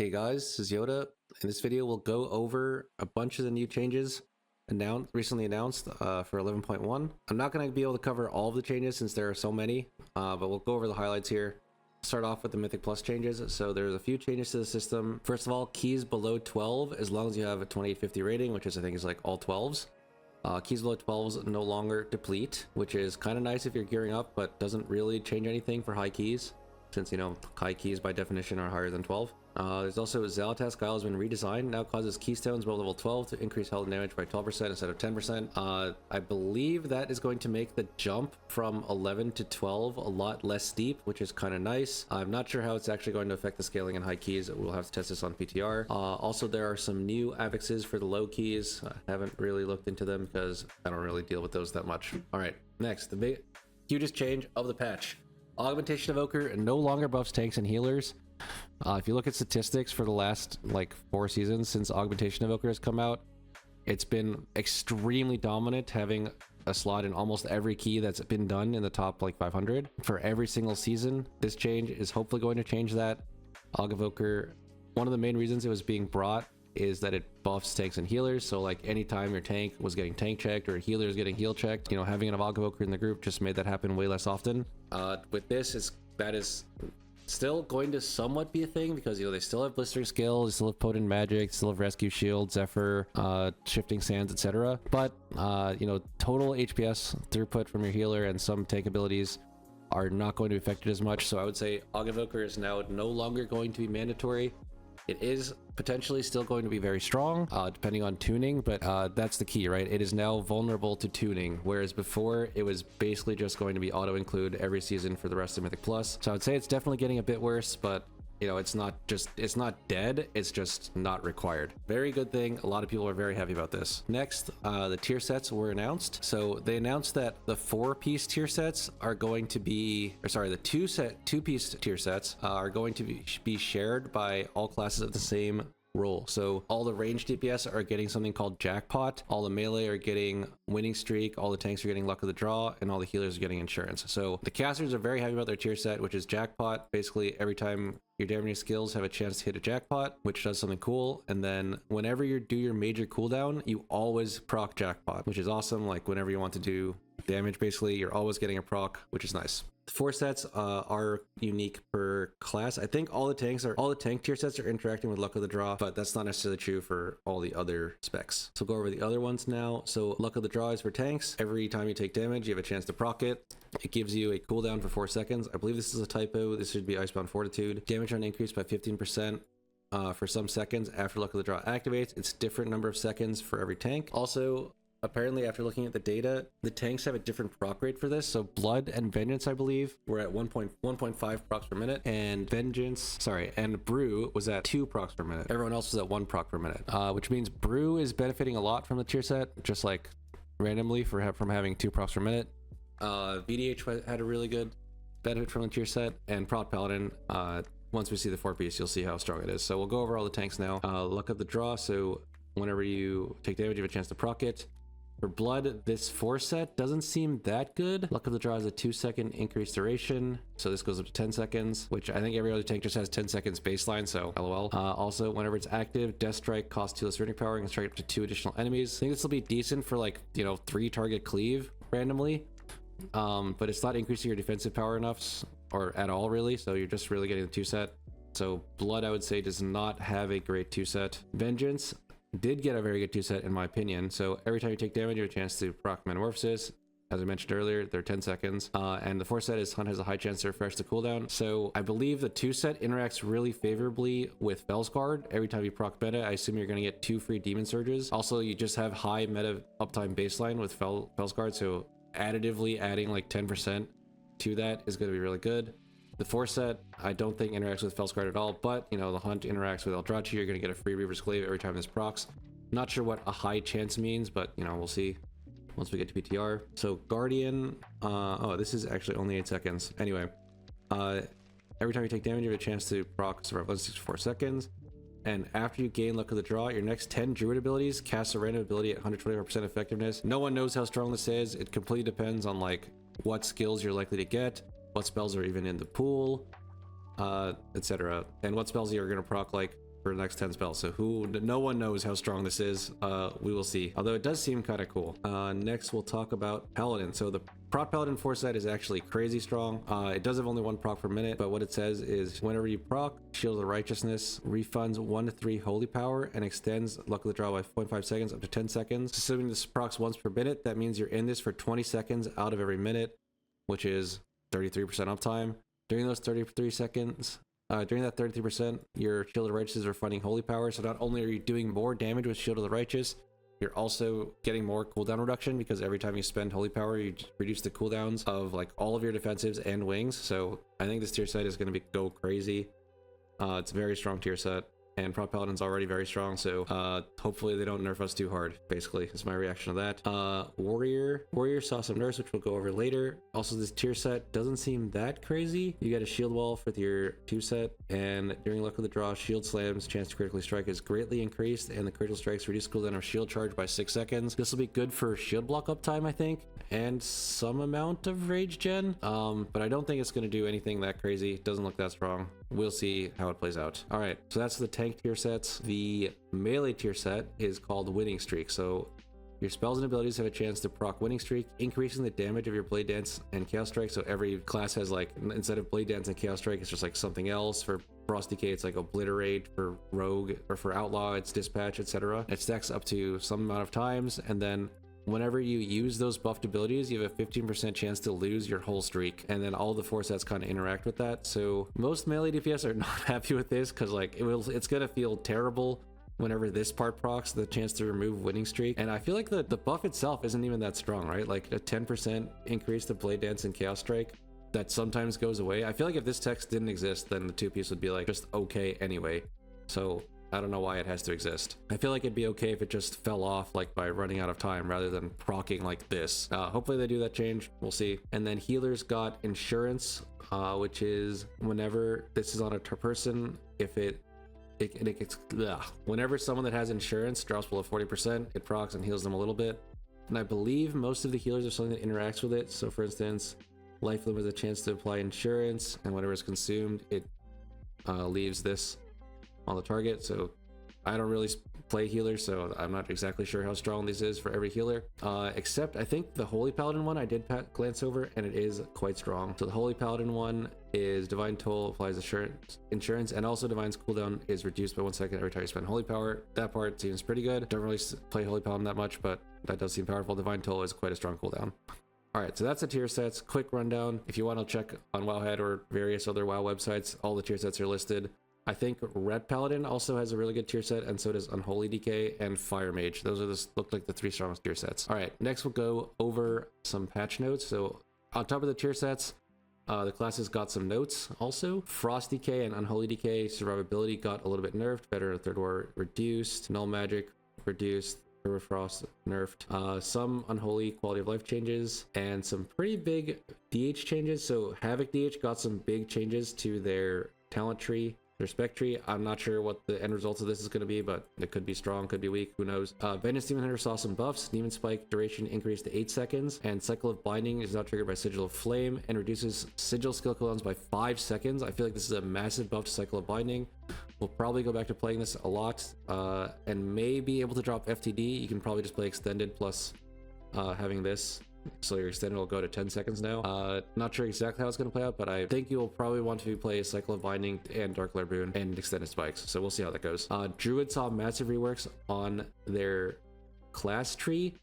Hey guys, this is Yoda. In this video, we'll go over a bunch of the new changes recently announced for 11.1. I'm not going to be able to cover all of the changes since there are so many, but we'll go over the highlights here. Start off with the Mythic Plus changes. So there's a few changes to the system. First of all, keys below 12, as long as you have a 2850 rating, which I think is like all 12s. Keys below 12s no longer deplete, which is kind of nice if you're gearing up, but doesn't really change anything for high keys, since, you know, high keys by definition are higher than 12. There's also Zalatas Guile has been redesigned, now causes keystones below level 12 to increase health and damage by 12% instead of 10%. I believe that is going to make the jump from 11 to 12 a lot less steep, which is kind of nice. I'm not sure how it's actually going to affect the scaling in high keys. We'll have to test this on PTR. Also, there are some new affixes for the low keys. I haven't really looked into them because I don't really deal with those that much. All right, next, the hugest change of the patch. Augmentation Evoker no longer buffs tanks and healers. If you look at statistics for the last like 4 seasons since Augmentation Evoker has come out, it's been extremely dominant, having a slot in almost every key that's been done in the top like 500 for every single season. This change is hopefully going to change that. Aug Evoker, one of the main reasons it was being brought is that it buffs tanks and healers. So like anytime your tank was getting tank checked or a healer is getting heal checked, you know, having an Aug Evoker in the group just made that happen way less often. With this, that is still going to somewhat be a thing because, you know, they still have blistering skill, they still have potent magic, still have rescue shield, Zephyr, shifting sands, etc. But you know, total HPS throughput from your healer and some tank abilities are not going to be affected as much. So I would say Aug Evoker is now no longer going to be mandatory. It is potentially still going to be very strong, depending on tuning, but that's the key, right? It is now vulnerable to tuning, whereas before it was basically just going to be auto-include every season for the rest of Mythic Plus. So I would say it's definitely getting a bit worse, but you know, it's not dead, it's just not required. Very good thing. A lot of people are very happy about this. Next, the tier sets were announced. So they announced that the 4-piece tier sets are going to be, or sorry, the 2-piece tier sets are going to be shared by all classes of the same role. So all the ranged DPS are getting something called Jackpot, all the melee are getting Winning Streak, all the tanks are getting Luck of the Draw, and all the healers are getting Insurance. So the casters are very happy about their tier set, which is Jackpot. Basically every time your damaging skills have a chance to hit a jackpot, which does something cool, and then whenever you do your major cooldown, you always proc Jackpot, which is awesome. Like whenever you want to do damage, basically you're always getting a proc, which is nice. The 4 sets are unique per class. I think all the tank tier sets are interacting with Luck of the Draw, but that's not necessarily true for all the other specs. So go over the other ones now. So Luck of the Draw is for tanks. Every time you take damage, you have a chance to proc it. It gives you a cooldown for 4 seconds. I believe this is a typo. This should be Icebound Fortitude. Damage on increased by 15%. For some seconds after Luck of the Draw activates. It's different number of seconds for every tank. Also, apparently after looking at the data, the tanks have a different proc rate for this. So Blood and Vengeance, I believe, were at 1.5 procs per minute, and Brew was at 2 procs per minute. Everyone else was at 1 proc per minute, which means Brew is benefiting a lot from the tier set, just like randomly from having 2 procs per minute. VDH had a really good benefit from the tier set, and Prot Paladin, once we see the 4-piece, you'll see how strong it is. So we'll go over all the tanks now. Luck of the Draw, so whenever you take damage, you have a chance to proc it. For Blood, this 4 set doesn't seem that good. Luck of the Draw is a 2-second increased duration, so this goes up to 10 seconds, which I think every other tank just has 10 seconds baseline, so lol. Also, whenever it's active, Death Strike costs 2 less rating power and can strike up to 2 additional enemies. I think this will be decent for, like, you know, 3 target cleave randomly, but it's not increasing your defensive power enough, or at all really, so you're just really getting the 2 set. So Blood, I would say, does not have a great 2 set. Vengeance did get a very good 2 set in my opinion. So every time you take damage, you have a chance to proc Metamorphosis. As I mentioned earlier, they're 10 seconds. And the 4 set is Hunt has a high chance to refresh the cooldown. So I believe the 2 set interacts really favorably with Fellsguard. Every time you proc meta, I assume you're going to get 2 free Demon Surges. Also, you just have high meta uptime baseline with Fellsguard, so additively adding like 10% to that is going to be really good. The 4 set, I don't think interacts with Fellsguard at all, but, you know, the Hunt interacts with Eldrachi. You're going to get a free Reaver's Glaive every time this procs. Not sure what a high chance means, but, you know, we'll see once we get to PTR. So Guardian, oh, this is actually only 8 seconds. Anyway, every time you take damage, you have a chance to proc Survival 64 seconds. And after you gain Luck of the Draw, your next 10 Druid abilities cast a random ability at 124% effectiveness. No one knows how strong this is. It completely depends on, like, what skills you're likely to get, what spells are even in the pool, etc. And what spells you're going to proc, like for the next 10 spells. So no one knows how strong this is. We will see. Although it does seem kind of cool. Next, we'll talk about Paladin. So the proc Paladin foresight is actually crazy strong. It does have only 1 proc per minute, but what it says is whenever you proc, Shield of Righteousness refunds 1 to 3 holy power and extends luck of the draw by 0.5 seconds up to 10 seconds. Assuming this procs once per minute, that means you're in this for 20 seconds out of every minute, which is 33% uptime. During those 33 seconds, during that 33%, your Shield of the Righteous is refunding holy power. So not only are you doing more damage with Shield of the Righteous, you're also getting more cooldown reduction, because every time you spend holy power, you reduce the cooldowns of like all of your defensives and wings. So I think this tier set is going to go crazy. It's a very strong tier set, and Prop Paladin's already very strong, so hopefully they don't nerf us too hard, basically, is my reaction to that. Warrior saw some nerfs, which we'll go over later. Also, this tier set doesn't seem that crazy. You get a shield wall for your 2 set, and during luck of the draw, shield slams chance to critically strike is greatly increased, and the critical strikes reduce cooldown of shield charge by 6 seconds. This will be good for shield block uptime, I think, and some amount of rage gen, but I don't think it's going to do anything that crazy. It doesn't look that strong. We'll see how it plays out. All right, so that's the tank tier sets. The melee tier set is called Winning Streak. So your spells and abilities have a chance to proc Winning Streak, increasing the damage of your Blade Dance and Chaos Strike. So every class has, like, instead of Blade Dance and Chaos Strike, it's just like something else. For Frost Decay, it's like Obliterate. For Rogue or for Outlaw, it's Dispatch, etc. It stacks up to some amount of times, and then whenever you use those buffed abilities, you have a 15% chance to lose your whole streak, and then all the 4 sets kind of interact with that. So most melee DPS are not happy with this, because like it's gonna feel terrible whenever this part procs, the chance to remove Winning Streak. And I feel like the buff itself isn't even that strong, right? Like a 10% increase to Blade Dance and Chaos Strike that sometimes goes away. I feel like if this text didn't exist, then the 2-piece would be like just okay anyway. So I don't know why it has to exist. I feel like it'd be okay if it just fell off like by running out of time rather than procking like this. Hopefully they do that change. We'll see. And then healers got Insurance, which is whenever this is on a person, if whenever someone that has Insurance drops below 40%, it procs and heals them a little bit. And I believe most of the healers are something that interacts with it. So for instance, Life Limb has a chance to apply Insurance, and whenever it's consumed, it leaves this on the target. So I don't really play healers, so I'm not exactly sure how strong this is for every healer, except I think the Holy Paladin one I did glance over, and it is quite strong. So the Holy Paladin one is Divine Toll applies insurance, and also Divine's cooldown is reduced by 1 second every time you spend Holy Power. That part seems pretty good. Don't really play Holy Paladin that much, but that does seem powerful. Divine Toll is quite a strong cooldown. All right, so that's the tier sets. Quick rundown. If you want to check on Wowhead or various other WoW websites, all the tier sets are listed. I think Red Paladin also has a really good tier set, and so does Unholy Decay and Fire Mage. Those are look like the 3 strongest tier sets. All right, next we'll go over some patch notes. So on top of the tier sets, the classes got some notes also. Frost Decay and Unholy Decay survivability got a little bit nerfed. Better Third War reduced. Null Magic reduced. Permafrost nerfed. Some Unholy quality of life changes and some pretty big DH changes. So Havoc DH got some big changes to their talent tree, their spec tree. I'm not sure what the end result of this is going to be, but it could be strong, could be weak, who knows. Vengeance Demon Hunter saw some buffs. Demon Spike duration increased to 8 seconds, and Cycle of Binding is now triggered by Sigil of Flame and reduces Sigil skill cooldowns by 5 seconds. I feel like this is a massive buff to Cycle of Binding. We'll probably go back to playing this a lot, and may be able to drop FTD. You can probably just play Extended plus having this. So your Extended will go to 10 seconds now. Not sure exactly how it's going to play out, but I think you'll probably want to play Cycle of Binding and Dark Lair Boon and Extended Spikes. So we'll see how that goes. Druid saw massive reworks on their class tree,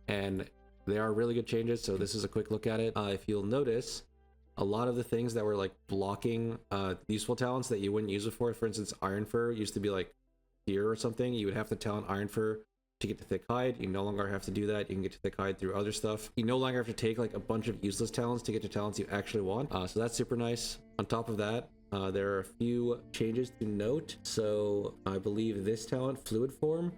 and they are really good changes. So this is a quick look at it. If you'll notice, a lot of the things that were like blocking useful talents that you wouldn't use before, for instance, Iron Fur used to be like fear or something. You would have to talent Iron Fur to get to Thick Hide. You no longer have to do that. You can get to Thick Hide through other stuff. You no longer have to take like a bunch of useless talents to get to talents you actually want. So that's super nice. On top of that, there are a few changes to note. So I believe this talent, Fluid Form,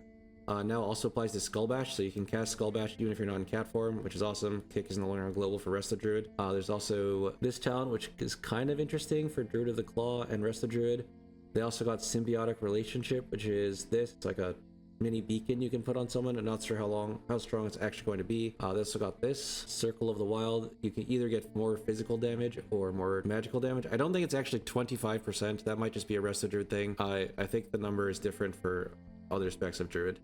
now also applies to Skull Bash, so you can cast Skull Bash even if you're not in cat form, which is awesome. Kick is no longer global for Rest of Druid. There's also this talent, which is kind of interesting for Druid of the Claw and Rest of Druid. They also got Symbiotic Relationship, which is this. It's like a mini beacon you can put on someone. I'm not sure how strong it's actually going to be. They also got this Circle of the Wild. You can either get more physical damage or more magical damage. I don't think it's actually 25%. That might just be a Resto Druid thing. I think the number is different for other specs of Druid.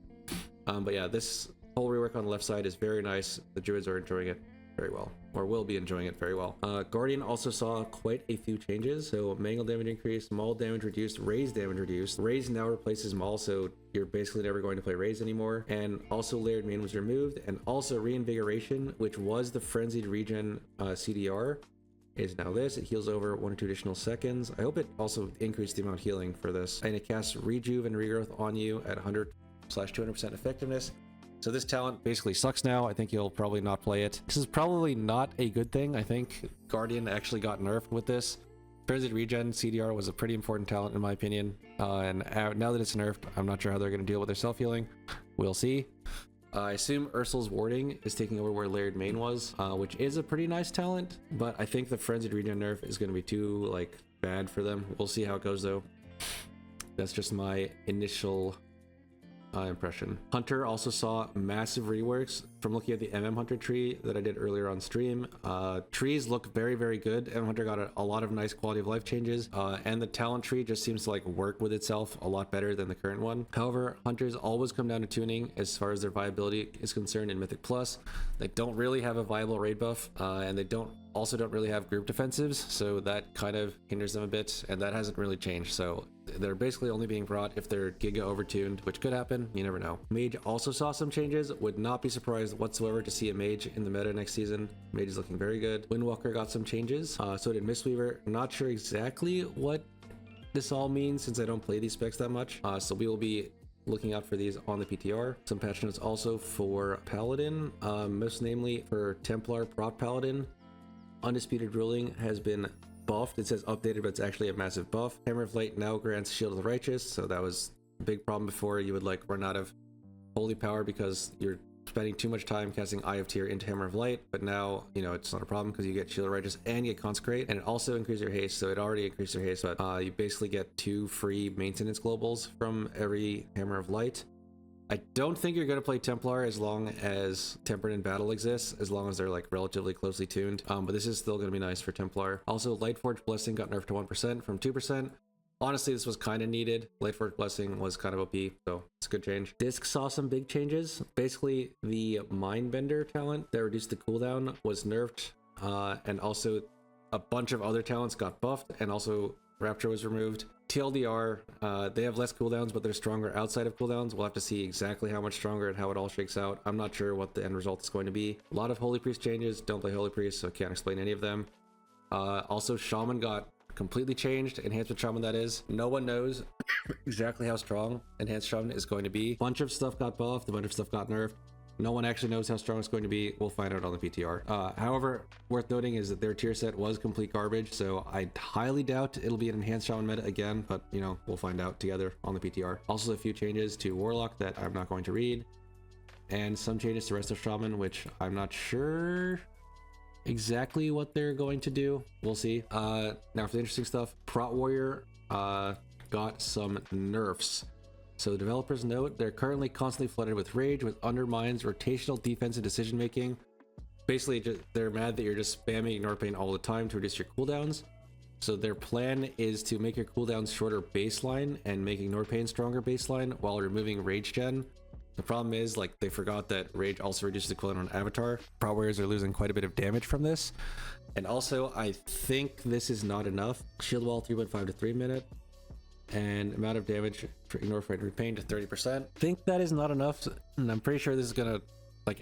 But yeah, this whole rework on the left side is very nice. The Druids are enjoying it very well, or will be enjoying it very well. Guardian also saw quite a few changes. So mangle damage increased, maul damage reduced, raise damage reduced. Raise now replaces maul, so you're basically never going to play raise anymore. And also layered main was removed, and also reinvigoration, which was the frenzied regen CDR, is now this. It heals over 1 or 2 additional seconds. I hope it also increased the amount of healing for this. And it casts rejuve and regrowth on you at 100/200% effectiveness. So this talent basically sucks now. I think you'll probably not play it. This is probably not a good thing. I think Guardian actually got nerfed with this. Frenzied Regen CDR was a pretty important talent in my opinion. And now that it's nerfed, I'm not sure how they're going to deal with their self-healing. We'll see. I assume Ursul's Warding is taking over where Layered Main was, which is a pretty nice talent. But I think the Frenzied Regen nerf is going to be too bad for them. We'll see how it goes though. That's just my initial impression. Hunter also saw massive reworks from looking at the Hunter tree that I did earlier on stream. Trees look very, very good. Hunter got a lot of nice quality of life changes, and the talent tree just seems to work with itself a lot better than the current one. However, Hunters always come down to tuning as far as their viability is concerned in Mythic Plus. They don't really have a viable raid buff, and they don't really have group defensives, so that kind of hinders them a bit, and that hasn't really changed. So they're basically only being brought if they're Giga overtuned, which could happen. You never know. Mage also saw some changes. Would not be surprised whatsoever to see a Mage in the meta next season. Mage is looking very good. Windwalker got some changes. So did Mistweaver. Not sure exactly what this all means since I don't play these specs that much. So we will be looking out for these on the PTR. Some patch notes also for Paladin, most namely for Templar Prot Paladin. Undisputed Ruling has been buffed. It says updated, but it's actually a massive buff. Hammer of Light now grants Shield of the Righteous, so that was a big problem before. You would run out of holy power because you're spending too much time casting Eye of Tyr into Hammer of Light, but now it's not a problem because you get Shield of Righteous and you get Consecrate, and it also increases your haste. So it already increased your haste, but you basically get 2 free maintenance globals from every Hammer of Light. I don't think you're going to play Templar as long as Tempered in Battle exists, as long as they're relatively closely tuned. But this is still going to be nice for Templar. Also, Lightforge Blessing got nerfed to 1% from 2%. Honestly, this was kind of needed. Lightforge Blessing was kind of OP, so it's a good change. Disc saw some big changes. Basically, the Mindbender talent that reduced the cooldown was nerfed, and also a bunch of other talents got buffed, and also Rapture was removed. TLDR, they have less cooldowns, but they're stronger outside of cooldowns. We'll have to see exactly how much stronger and how it all shakes out. I'm not sure what the end result is going to be. A lot of Holy Priest changes. Don't play Holy Priest, so can't explain any of them. Also, Shaman got completely changed. Enhancement Shaman, that is. No one knows exactly how strong Enhanced Shaman is going to be. A bunch of stuff got buffed, a bunch of stuff got nerfed. No one actually knows how strong it's going to be. We'll find out on the PTR. However, worth noting is that their tier set was complete garbage, so I highly doubt it'll be an Enhanced Shaman meta again, but we'll find out together on the PTR. Also, a few changes to Warlock that I'm not going to read, and some changes to Resto Shaman, which I'm not sure exactly what they're going to do. We'll see. Now for the interesting stuff, Prot Warrior got some nerfs. So the developers note they're currently constantly flooded with rage, with undermines rotational defensive decision making. Basically, they're mad that you're just spamming Ignore Pain all the time to reduce your cooldowns. So their plan is to make your cooldowns shorter baseline and make Ignore Pain stronger baseline while removing Rage Gen. The problem is, they forgot that Rage also reduces the cooldown on Avatar. Prot Warriors are losing quite a bit of damage from this. And also, I think this is not enough. Shield Wall 3.5 to 3 minute. And amount of damage for Ignore Pain Repain to 30%. I think that is not enough, and I'm pretty sure this is gonna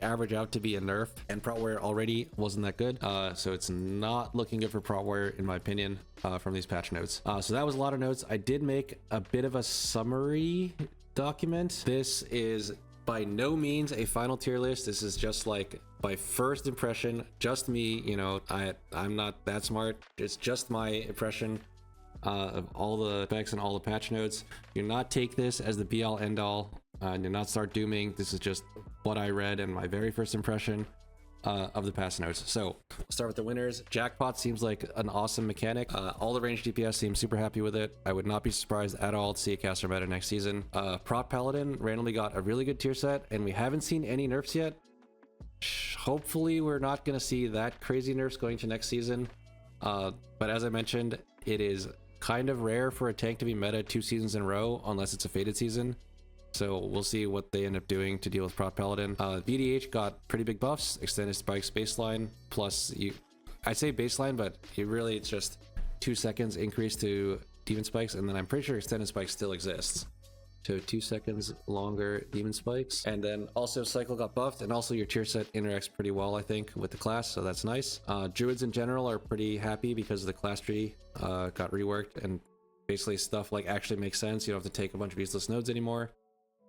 average out to be a nerf, and Prot Warrior already wasn't that good, so it's not looking good for Prot Warrior in my opinion from these patch notes. So that was a lot of notes. I did make a bit of a summary document. This is by no means a final tier list. This is just my first impression, just me. I'm not that smart. It's just my impression of all the specs and all the patch notes. Do not take this as the be all end all. Do not start dooming. This is just what I read and my very first impression. of the pass nodes. So we'll start with the winners. Jackpot seems like an awesome mechanic. All the ranged DPS seem super happy with it. I would not be surprised at all to see a caster meta next season. Prot Paladin randomly got a really good tier set, and we haven't seen any nerfs yet. Hopefully we're not going to see that crazy nerfs going to next season. But as I mentioned, it is kind of rare for a tank to be meta 2 seasons in a row unless it's a faded season. So we'll see what they end up doing to deal with Prot Paladin. VDH got pretty big buffs, extended spikes baseline, plus I say baseline, but it's just 2 seconds increase to demon spikes, and then I'm pretty sure extended spikes still exists. So 2 seconds longer demon spikes. And then also cycle got buffed, and also your tier set interacts pretty well, I think, with the class, so that's nice. Druids in general are pretty happy because the class tree got reworked, and basically stuff like actually makes sense. You don't have to take a bunch of useless nodes anymore.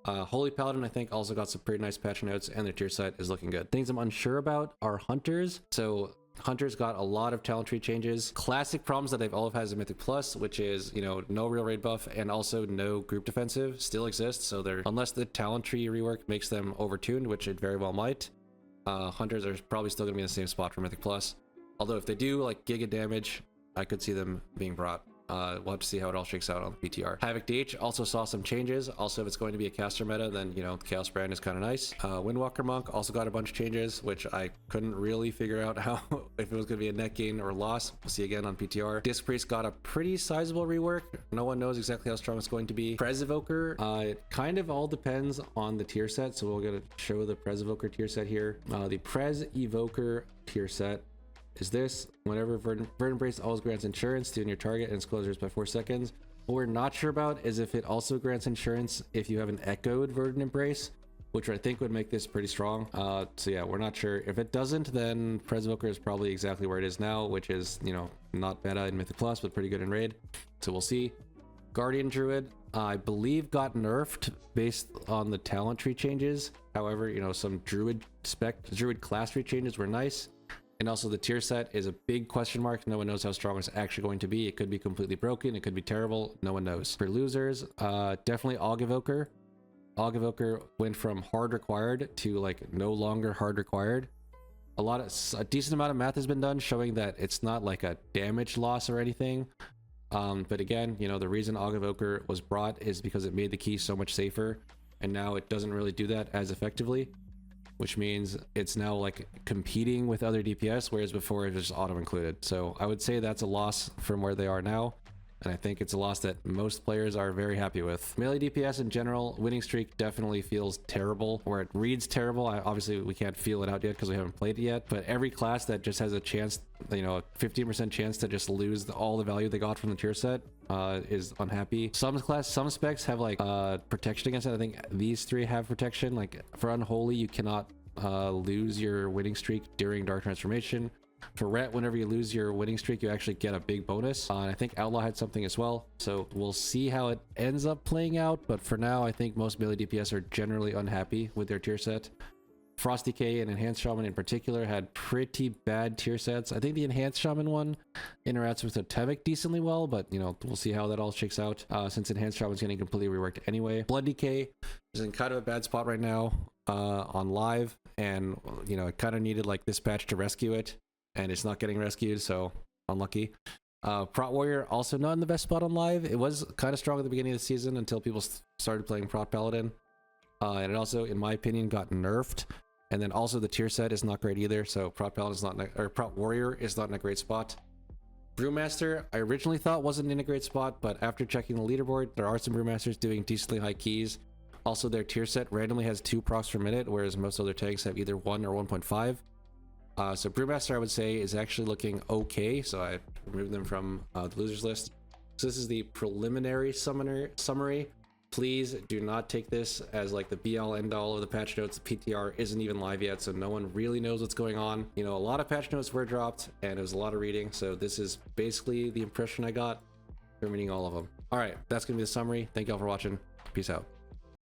Holy Paladin, I think, also got some pretty nice patch notes, and their tier set is looking good. Things I'm unsure about are Hunters. So Hunters got a lot of talent tree changes. Classic problems that they've all had as a Mythic Plus, which is, no real raid buff and also no group defensive still exists. So they're, unless the talent tree rework makes them overtuned, which it very well might, Hunters are probably still gonna be in the same spot for Mythic Plus. Although if they do like giga damage, I could see them being brought. We'll have to see how it all shakes out on the PTR. Havoc DH also saw some changes. Also, if it's going to be a caster meta, then, the Chaos brand is kind of nice. Windwalker Monk also got a bunch of changes, which I couldn't really figure out how, if it was going to be a net gain or loss. We'll see again on PTR. Disc Priest got a pretty sizable rework. No one knows exactly how strong it's going to be. Prez Evoker, it kind of all depends on the tier set. So we're going to show the Prez Evoker tier set here. The Prez Evoker tier set is this. Whenever Verdant Embrace always grants insurance to your target and its closures by 4 seconds. What we're not sure about is if it also grants insurance if you have an echoed Verdant Embrace, which I think would make this pretty strong. So yeah, we're not sure. If it doesn't, then Prez Evoker is probably exactly where it is now, which is, not meta in Mythic Plus, but pretty good in Raid. So we'll see. Guardian Druid, I believe got nerfed based on the talent tree changes. However, some Druid class tree changes were nice. And also the tier set is a big question mark. No one knows how strong it's actually going to be. It could be completely broken. It could be terrible. No one knows. For losers, definitely Aug Evoker. Aug Evoker went from hard required to like no longer hard required. A decent amount of math has been done showing that it's not like a damage loss or anything. But again, the reason Aug Evoker was brought is because it made the key so much safer. And now it doesn't really do that as effectively, which means it's now like competing with other DPS, whereas before it was just auto included. So I would say that's a loss from where they are now. And I think it's a loss that most players are very happy with. Melee DPS in general, winning streak definitely feels terrible, or it reads terrible. Obviously we can't feel it out yet because we haven't played it yet, but every class that just has a chance, a 15% chance to just lose all the value they got from the tier set is unhappy. Some specs have like protection against it. I think these 3 have protection. Like for Unholy, you cannot lose your winning streak during Dark Transformation. For Ret, whenever you lose your winning streak, you actually get a big bonus. And I think Outlaw had something as well. So we'll see how it ends up playing out. But for now, I think most melee DPS are generally unhappy with their tier set. Frosty K and Enhanced Shaman in particular had pretty bad tier sets. I think the Enhanced Shaman one interacts with Totemic decently well, but we'll see how that all shakes out since Enhanced Shaman's getting completely reworked anyway. Blood DK is in kind of a bad spot right now on live, and it kind of needed like this patch to rescue it, and it's not getting rescued, so unlucky. Prot Warrior also not in the best spot on live. It was kind of strong at the beginning of the season until people started playing Prot Paladin, and it also, in my opinion, got nerfed. And then also the tier set is not great either, so Prot Paladin is not, or Prot Warrior is not in a great spot. Brewmaster, I originally thought wasn't in a great spot, but after checking the leaderboard, there are some Brewmasters doing decently high keys. Also, their tier set randomly has 2 procs per minute, whereas most other tanks have either 1 or 1.5. So Brewmaster, I would say, is actually looking okay, so I removed them from the losers list. So this is the preliminary summary. Please do not take this as like the be-all end-all of the patch notes. The PTR isn't even live yet, so no one really knows what's going on. A lot of patch notes were dropped, and it was a lot of reading, so this is basically the impression I got from reading all of them. All right, that's gonna be the summary. Thank y'all for watching. Peace out.